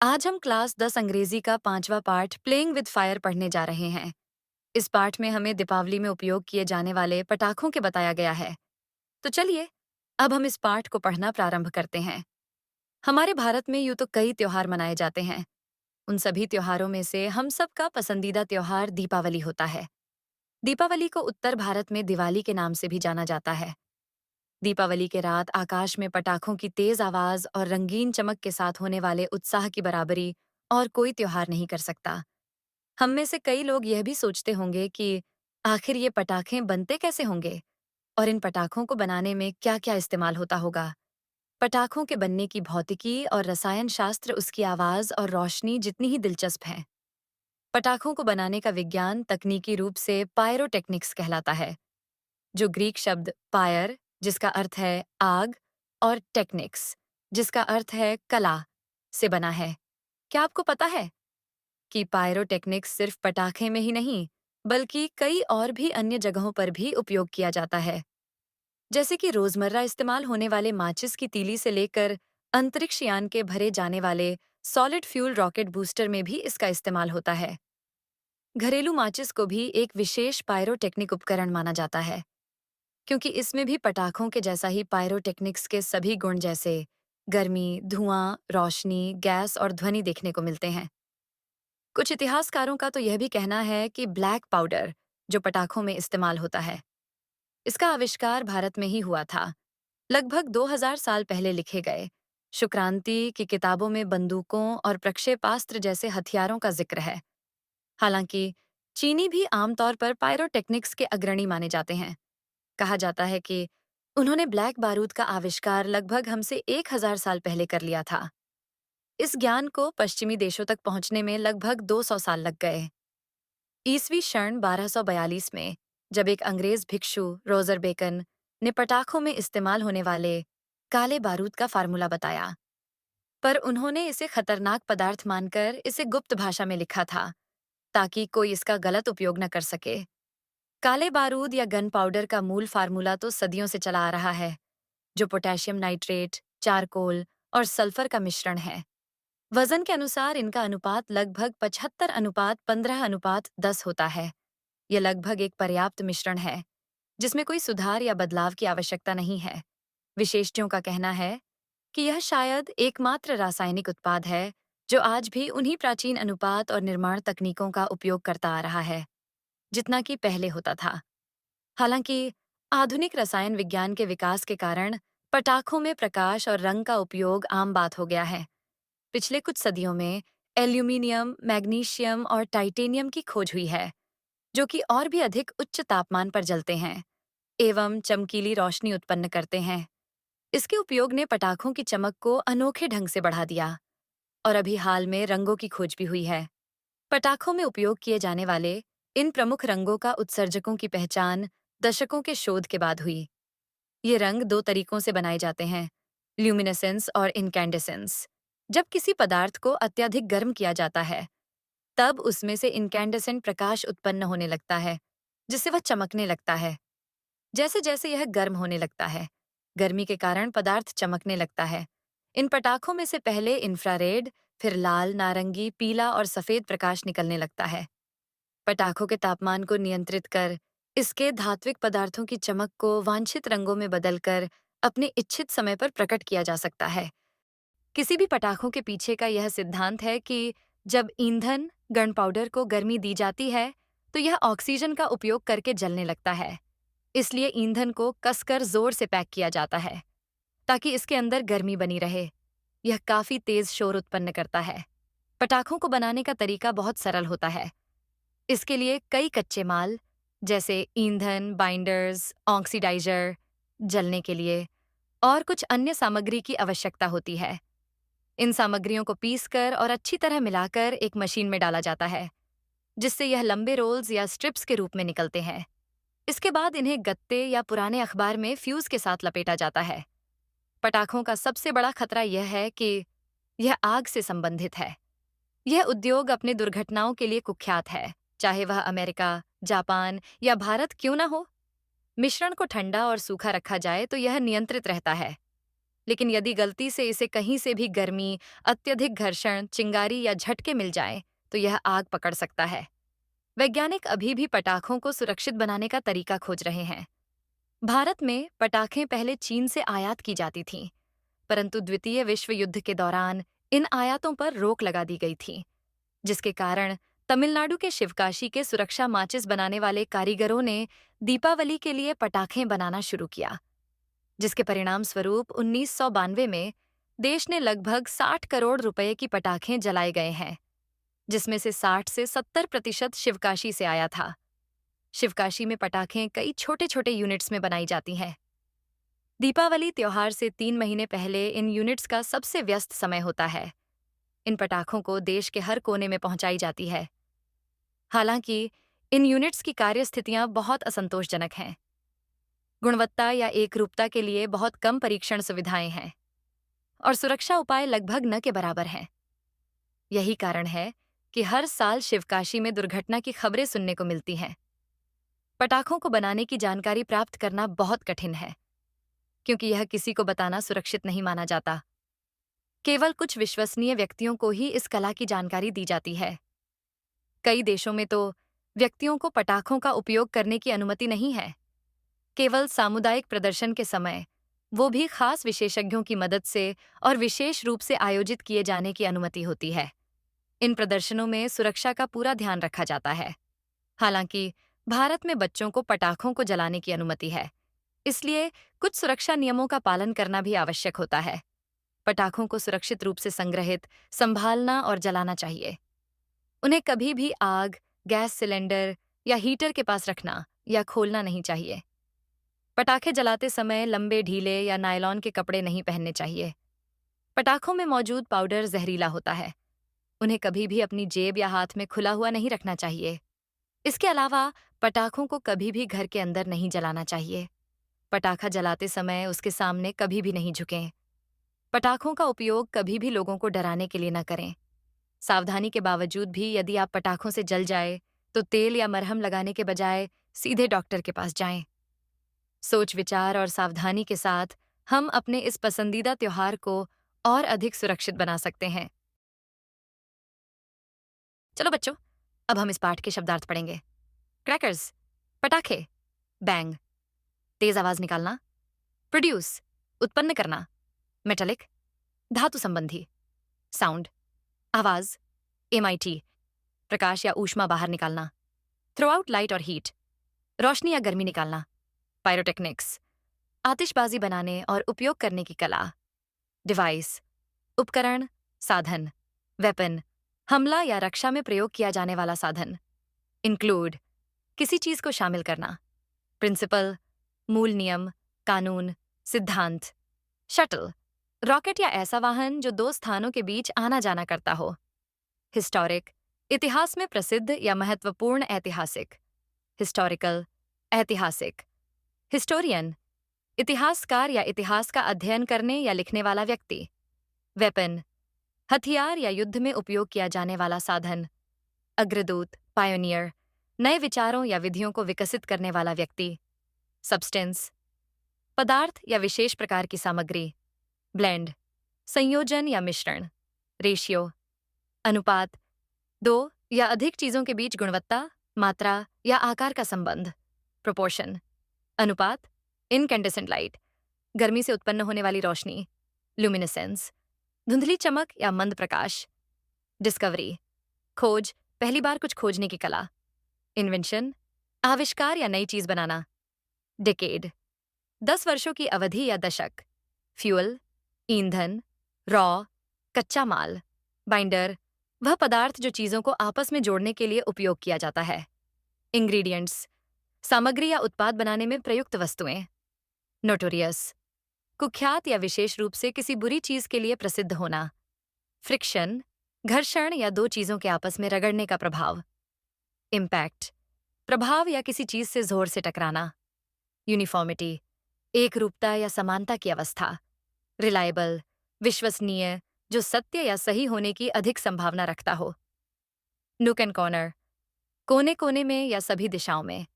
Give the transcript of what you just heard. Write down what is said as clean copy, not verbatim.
आज हम क्लास 10 अंग्रेजी का 5वां पाठ प्लेइंग विद फायर पढ़ने जा रहे हैं। इस पाठ में हमें दीपावली में उपयोग किए जाने वाले पटाखों के बताया गया है। तो चलिए, अब हम इस पाठ को पढ़ना प्रारंभ करते हैं। हमारे भारत में यूं तो कई त्योहार मनाए जाते हैं। उन सभी त्योहारों में से हम सबका पसंदीदा त्योहार दीपावली होता है। दीपावली को उत्तर भारत में दिवाली के नाम से भी जाना जाता है। दीपावली के रात आकाश में पटाखों की तेज आवाज और रंगीन चमक के साथ होने वाले उत्साह की बराबरी और कोई त्योहार नहीं कर सकता। हम में से कई लोग यह भी सोचते होंगे कि आखिर ये पटाखे बनते कैसे होंगे और इन पटाखों को बनाने में क्या-क्या इस्तेमाल होता होगा। पटाखों के बनने की भौतिकी और रसायन शास्त्र उसकी आवाज और रोशनी जितनी ही दिलचस्प है। पटाखों को बनाने का विज्ञान तकनीकी रूप से पायरोटेक्निक्स कहलाता है, जो ग्रीक शब्द पायर, जिसका अर्थ है आग, और टेक्निक्स, जिसका अर्थ है कला, से बना है। क्या आपको पता है कि पायरोटेक्निक्स सिर्फ पटाखे में ही नहीं, बल्कि कई और भी अन्य जगहों पर भी उपयोग किया जाता है। जैसे कि रोजमर्रा इस्तेमाल होने वाले माचिस की तीली से लेकर अंतरिक्ष यान के भरे जाने वाले सॉलिड फ्यूल रॉकेट बूस्टर में भी इसका इस्तेमाल होता है। घरेलू माचिस को भी एक विशेष पायरोटेक्निक उपकरण माना जाता है, क्योंकि इसमें भी पटाखों के जैसा ही पायरोटेक्निक्स के सभी गुण जैसे गर्मी, धुआं, रोशनी, गैस और ध्वनि देखने को मिलते हैं। कुछ इतिहासकारों का तो यह भी कहना है कि ब्लैक पाउडर, जो पटाखों में इस्तेमाल होता है, इसका आविष्कार भारत में ही हुआ था। लगभग 2000 साल पहले लिखे गए शुक्रांति की किताबों में बंदूकों और प्रक्षेपास्त्र जैसे हथियारों का जिक्र है। हालांकि चीनी भी आमतौर पर पायरोटेक्निक्स के अग्रणी माने जाते हैं। कहा जाता है कि उन्होंने ब्लैक बारूद का आविष्कार लगभग हमसे 1000 साल पहले कर लिया था। इस ज्ञान को पश्चिमी देशों तक पहुंचने में लगभग 200 साल लग गए। ईसवी सन 1242 में जब एक अंग्रेज भिक्षु रोजर बेकन ने पटाखों में इस्तेमाल होने वाले काले बारूद का फार्मूला बताया, पर उन्होंने इसे खतरनाक पदार्थ मानकर इसे गुप्त भाषा में लिखा था, ताकि कोई इसका गलत उपयोग न कर सके। काले बारूद या गन पाउडर का मूल फार्मूला तो सदियों से चला आ रहा है, जो पोटेशियम नाइट्रेट, चारकोल और सल्फर का मिश्रण है। वजन के अनुसार इनका अनुपात लगभग 75:15:10 होता है। यह लगभग एक पर्याप्त मिश्रण है, जिसमें कोई सुधार या बदलाव की आवश्यकता नहीं है। विशेषज्ञों का कहना है कि यह शायद एकमात्र रासायनिक उत्पाद है जो आज भी उन्हीं प्राचीन अनुपात और निर्माण तकनीकों का उपयोग करता आ रहा है, जितना कि पहले होता था। हालांकि आधुनिक रसायन विज्ञान के विकास के कारण पटाखों में प्रकाश और रंग का उपयोग आम बात हो गया है। पिछले कुछ सदियों में एल्यूमीनियम, मैग्नीशियम और टाइटेनियम की खोज हुई है, जो कि और भी अधिक उच्च तापमान पर जलते हैं एवं चमकीली रोशनी उत्पन्न करते हैं। इसके उपयोग ने पटाखों की चमक को अनोखे ढंग से बढ़ा दिया, और अभी हाल में रंगों की खोज भी हुई है। पटाखों में उपयोग किए जाने वाले इन प्रमुख रंगों का उत्सर्जकों की पहचान दशकों के शोध के बाद हुई। ये रंग दो तरीकों से बनाए जाते हैं, ल्यूमिनेसेंस और इनकैंडेसेंस। जब किसी पदार्थ को अत्यधिक गर्म किया जाता है, तब उसमें से इनकैंडेसेंट प्रकाश उत्पन्न होने लगता है, जिससे वह चमकने लगता है। जैसे जैसे यह गर्म होने लगता है, गर्मी के कारण पदार्थ चमकने लगता है। इन पटाखों में से पहले इंफ्रारेड, फिर लाल, नारंगी, पीला और सफेद प्रकाश निकलने लगता है। पटाखों के तापमान को नियंत्रित कर इसके धात्विक पदार्थों की चमक को वांछित रंगों में बदलकर अपने इच्छित समय पर प्रकट किया जा सकता है। किसी भी पटाखों के पीछे का यह सिद्धांत है कि जब ईंधन गन पाउडर को गर्मी दी जाती है, तो यह ऑक्सीजन का उपयोग करके जलने लगता है। इसलिए ईंधन को कसकर जोर से पैक किया जाता है, ताकि इसके अंदर गर्मी बनी रहे। यह काफी तेज शोर उत्पन्न करता है। पटाखों को बनाने का तरीका बहुत सरल होता है। इसके लिए कई कच्चे माल, जैसे ईंधन, बाइंडर्स, ऑक्सीडाइजर, जलने के लिए और कुछ अन्य सामग्री की आवश्यकता होती है। इन सामग्रियों को पीसकर और अच्छी तरह मिलाकर एक मशीन में डाला जाता है, जिससे यह लंबे रोल्स या स्ट्रिप्स के रूप में निकलते हैं। इसके बाद इन्हें गत्ते या पुराने अखबार में फ्यूज के साथ लपेटा जाता है। पटाखों का सबसे बड़ा खतरा यह है कि यह आग से संबंधित है। यह उद्योग अपने दुर्घटनाओं के लिए कुख्यात है, चाहे वह अमेरिका, जापान या भारत क्यों न हो। मिश्रण को ठंडा और सूखा रखा जाए तो यह नियंत्रित रहता है, लेकिन यदि गलती से इसे कहीं से भी गर्मी, अत्यधिक घर्षण, चिंगारी या झटके मिल जाए, तो यह आग पकड़ सकता है। वैज्ञानिक अभी भी पटाखों को सुरक्षित बनाने का तरीका खोज रहे हैं। भारत में पटाखें पहले चीन से आयात की जाती थीं, परंतु द्वितीय विश्व युद्ध के दौरान इन आयातों पर रोक लगा दी गई थी, जिसके कारण तमिलनाडु के शिवकाशी के सुरक्षा माचिस बनाने वाले कारीगरों ने दीपावली के लिए पटाखें बनाना शुरू किया, जिसके परिणाम स्वरूप 1992 में देश ने लगभग 60 करोड़ रुपए की पटाखें जलाए गए हैं, जिसमें से 60 से 70% शिवकाशी से आया था। शिवकाशी में पटाखें कई छोटे छोटे यूनिट्स में बनाई जाती हैं। दीपावली त्योहार से 3 महीने पहले इन यूनिट्स का सबसे व्यस्त समय होता है। इन पटाखों को देश के हर कोने में पहुंचाई जाती है। हालांकि इन यूनिट्स की कार्य स्थितियां बहुत असंतोषजनक हैं। गुणवत्ता या एकरूपता के लिए बहुत कम परीक्षण सुविधाएं हैं और सुरक्षा उपाय लगभग न के बराबर हैं। यही कारण है कि हर साल शिवकाशी में दुर्घटना की खबरें सुनने को मिलती हैं। पटाखों को बनाने की जानकारी प्राप्त करना बहुत कठिन है, क्योंकि यह किसी को बताना सुरक्षित नहीं माना जाता। केवल कुछ विश्वसनीय व्यक्तियों को ही इस कला की जानकारी दी जाती है। कई देशों में तो व्यक्तियों को पटाखों का उपयोग करने की अनुमति नहीं है। केवल सामुदायिक प्रदर्शन के समय, वो भी खास विशेषज्ञों की मदद से और विशेष रूप से आयोजित किए जाने की अनुमति होती है। इन प्रदर्शनों में सुरक्षा का पूरा ध्यान रखा जाता है। हालांकि भारत में बच्चों को पटाखों को जलाने की अनुमति है, इसलिए कुछ सुरक्षा नियमों का पालन करना भी आवश्यक होता है। पटाखों को सुरक्षित रूप से संग्रहित, संभालना और जलाना चाहिए। उन्हें कभी भी आग, गैस सिलेंडर या हीटर के पास रखना या खोलना नहीं चाहिए। पटाखे जलाते समय लंबे, ढीले या नायलॉन के कपड़े नहीं पहनने चाहिए। पटाखों में मौजूद पाउडर जहरीला होता है। उन्हें कभी भी अपनी जेब या हाथ में खुला हुआ नहीं रखना चाहिए। इसके अलावा पटाखों को कभी भी घर के अंदर नहीं जलाना चाहिए। पटाखा जलाते समय उसके सामने कभी भी नहीं झुकें। पटाखों का उपयोग कभी भी लोगों को डराने के लिए न करें। सावधानी के बावजूद भी यदि आप पटाखों से जल जाए, तो तेल या मरहम लगाने के बजाय सीधे डॉक्टर के पास जाएं। सोच विचार और सावधानी के साथ हम अपने इस पसंदीदा त्योहार को और अधिक सुरक्षित बना सकते हैं। चलो बच्चों, अब हम इस पाठ के शब्दार्थ पढ़ेंगे। क्रैकर्स, पटाखे। बैंग, तेज आवाज निकालना। प्रोड्यूस, उत्पन्न करना। मेटालिक, धातु संबंधी। साउंड, आवाज। MIT, प्रकाश या ऊष्मा बाहर निकालना। थ्रो आउट लाइट और हीट, रोशनी या गर्मी निकालना। पायरोटेक्निक्स, आतिशबाजी बनाने और उपयोग करने की कला। डिवाइस, उपकरण, साधन। वेपन, हमला या रक्षा में प्रयोग किया जाने वाला साधन। इंक्लूड, किसी चीज को शामिल करना। प्रिंसिपल, मूल नियम, कानून, सिद्धांत। शटल, रॉकेट या ऐसा वाहन जो दो स्थानों के बीच आना जाना करता हो। हिस्टोरिक, इतिहास में प्रसिद्ध या महत्वपूर्ण ऐतिहासिक। हिस्टोरिकल, ऐतिहासिक। हिस्टोरियन, इतिहासकार या इतिहास का अध्ययन करने या लिखने वाला व्यक्ति। वेपन, हथियार या युद्ध में उपयोग किया जाने वाला साधन। अग्रदूत, पायोनियर, नए विचारों या विधियों को विकसित करने वाला व्यक्ति। सब्सटेंस, पदार्थ या विशेष प्रकार की सामग्री। ब्लेंड, संयोजन या मिश्रण। रेशियो, अनुपात, दो या अधिक चीजों के बीच गुणवत्ता, मात्रा या आकार का संबंध। प्रोपोर्शन, अनुपात। इनकैंडेसेंट लाइट, गर्मी से उत्पन्न होने वाली रोशनी। ल्यूमिनेसेंस, धुंधली चमक या मंद प्रकाश। डिस्कवरी, खोज, पहली बार कुछ खोजने की कला। इन्वेंशन, आविष्कार या नई चीज बनाना। डिकेड, 10 वर्षों की अवधि या दशक। फ्यूल, ईंधन। रॉ, कच्चा माल। बाइंडर, वह पदार्थ जो चीजों को आपस में जोड़ने के लिए उपयोग किया जाता है। इंग्रेडिएंट्स, सामग्री या उत्पाद बनाने में प्रयुक्त वस्तुएं। नोटोरियस, कुख्यात या विशेष रूप से किसी बुरी चीज के लिए प्रसिद्ध होना। फ्रिक्शन, घर्षण या दो चीजों के आपस में रगड़ने का प्रभाव। इम्पैक्ट, प्रभाव या किसी चीज से जोर से टकराना। यूनिफॉर्मिटी, एकरूपता या समानता की अवस्था। रिलायबल, विश्वसनीय, जो सत्य या सही होने की अधिक संभावना रखता हो। नूक एंड कॉर्नर, कोने कोने में या सभी दिशाओं में।